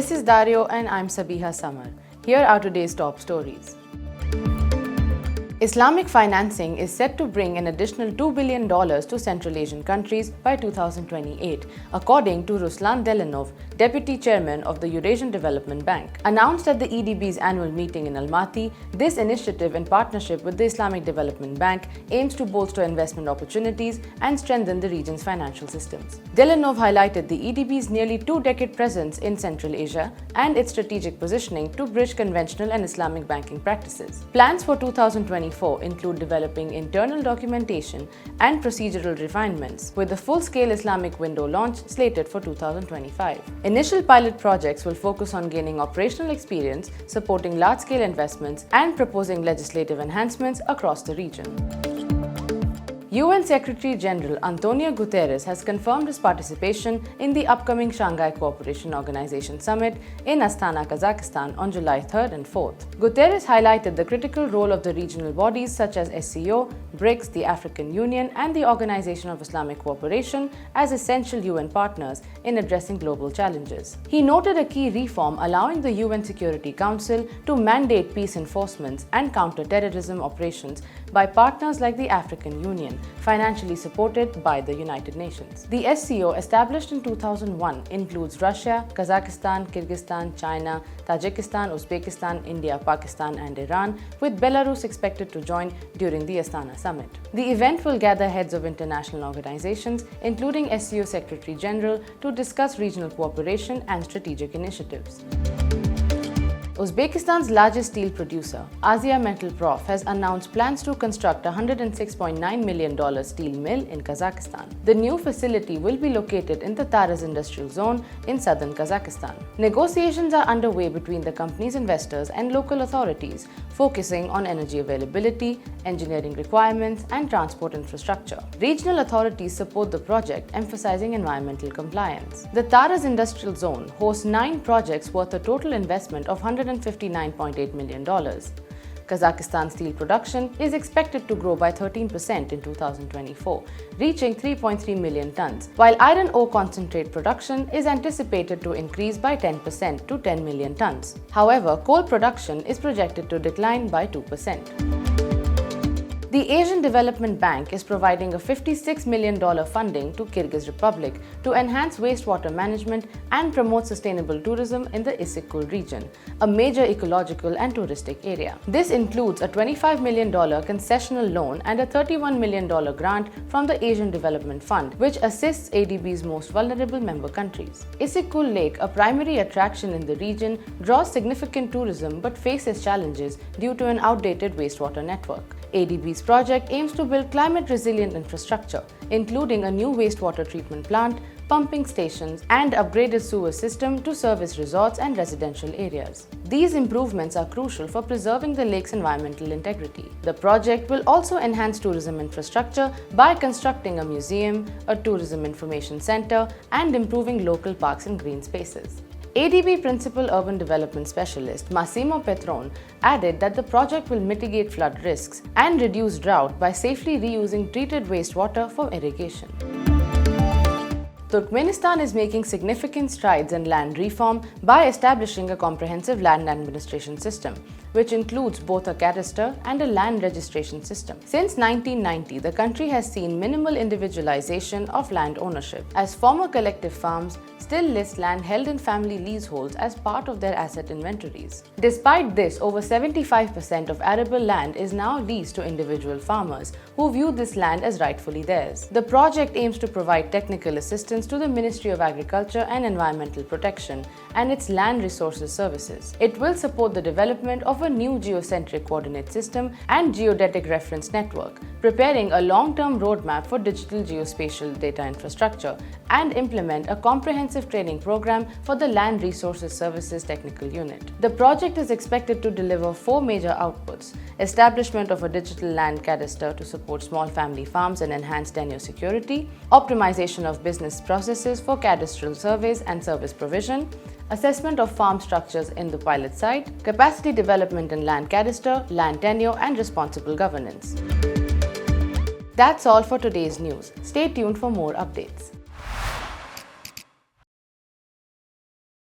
This is Dario and I'm Sabiha Samar. Here are today's top stories. Islamic financing is set to bring an additional $2 billion to Central Asian countries by 2028, according to Ruslan Delanov, Deputy Chairman of the Eurasian Development Bank. Announced at the EDB's annual meeting in Almaty, this initiative in partnership with the Islamic Development Bank aims to bolster investment opportunities and strengthen the region's financial systems. Delanov highlighted the EDB's nearly two-decade presence in Central Asia and its strategic positioning to bridge conventional and Islamic banking practices. Plans for 2024 include developing internal documentation and procedural refinements, with the full-scale Islamic window launch slated for 2025. Initial pilot projects will focus on gaining operational experience, supporting large-scale investments, and proposing legislative enhancements across the region. UN Secretary-General Antonio Guterres has confirmed his participation in the upcoming Shanghai Cooperation Organization summit in Astana, Kazakhstan on July 3rd and 4th. Guterres highlighted the critical role of the regional bodies such as SCO, BRICS, the African Union, and the Organization of Islamic Cooperation as essential UN partners in addressing global challenges. He noted a key reform allowing the UN Security Council to mandate peace enforcement and counter-terrorism operations by partners like the African Union, financially supported by the United Nations. The SCO, established in 2001, includes Russia, Kazakhstan, Kyrgyzstan, China, Tajikistan, Uzbekistan, India, Pakistan, and Iran, with Belarus expected to join during the Astana summit. The event will gather heads of international organizations, including SCO Secretary-General, to discuss regional cooperation and strategic initiatives. Uzbekistan's largest steel producer, Azia Metall Prof, has announced plans to construct a $106.9 million steel mill in Kazakhstan. The new facility will be located in the Taraz industrial zone in southern Kazakhstan. Negotiations are underway between the company's investors and local authorities, focusing on energy availability, engineering requirements, and transport infrastructure. Regional authorities support the project, emphasizing environmental compliance. The Taraz industrial zone hosts 9 projects worth a total investment of $159.8 million. Kazakhstan steel production is expected to grow by 13% in 2024, reaching 3.3 million tons, while iron ore concentrate production is anticipated to increase by 10% to 10 million tons. However, coal production is projected to decline by 2%. The Eurasian Development Bank is providing a $56 million funding to Kyrgyz Republic to enhance wastewater management and promote sustainable tourism in the Issyk-Kul region, a major ecological and touristic area. This includes a $25 million concessional loan and a $31 million grant from the Asian Development Fund, which assists ADB's most vulnerable member countries. Issyk-Kul Lake, a primary attraction in the region, draws significant tourism but faces challenges due to an outdated wastewater network. ADB's project aims to build climate-resilient infrastructure, including a new wastewater treatment plant, pumping stations, and upgraded sewer system to service resorts and residential areas. These improvements are crucial for preserving the lake's environmental integrity. The project will also enhance tourism infrastructure by constructing a museum, a tourism information center, and improving local parks and green spaces. ADB Principal Urban Development Specialist Massimo Petrone added that the project will mitigate flood risks and reduce drought by safely reusing treated wastewater for irrigation. Turkmenistan is making significant strides in land reform by establishing a comprehensive land administration system, which includes both a cadastre and a land registration system. Since 1990, the country has seen minimal individualization of land ownership, as former collective farms still list land held in family leaseholds as part of their asset inventories. Despite this, over 75% of arable land is now leased to individual farmers who view this land as rightfully theirs. The project aims to provide technical assistance to the Ministry of Agriculture and Environmental Protection and its land resources services. It will support the development of a new geocentric coordinate system and geodetic reference network, preparing a long-term roadmap for digital geospatial data infrastructure, and implement a comprehensive training program for the Land Resources Services Technical Unit. The project is expected to deliver 4 major outputs: establishment of a digital land cadastre to support small family farms and enhance tenure security, optimization of business processes for cadastral surveys and service provision, assessment of farm structures in the pilot site, capacity development in land cadastre, land tenure, and responsible governance. That's all for today's news. Stay tuned for more updates.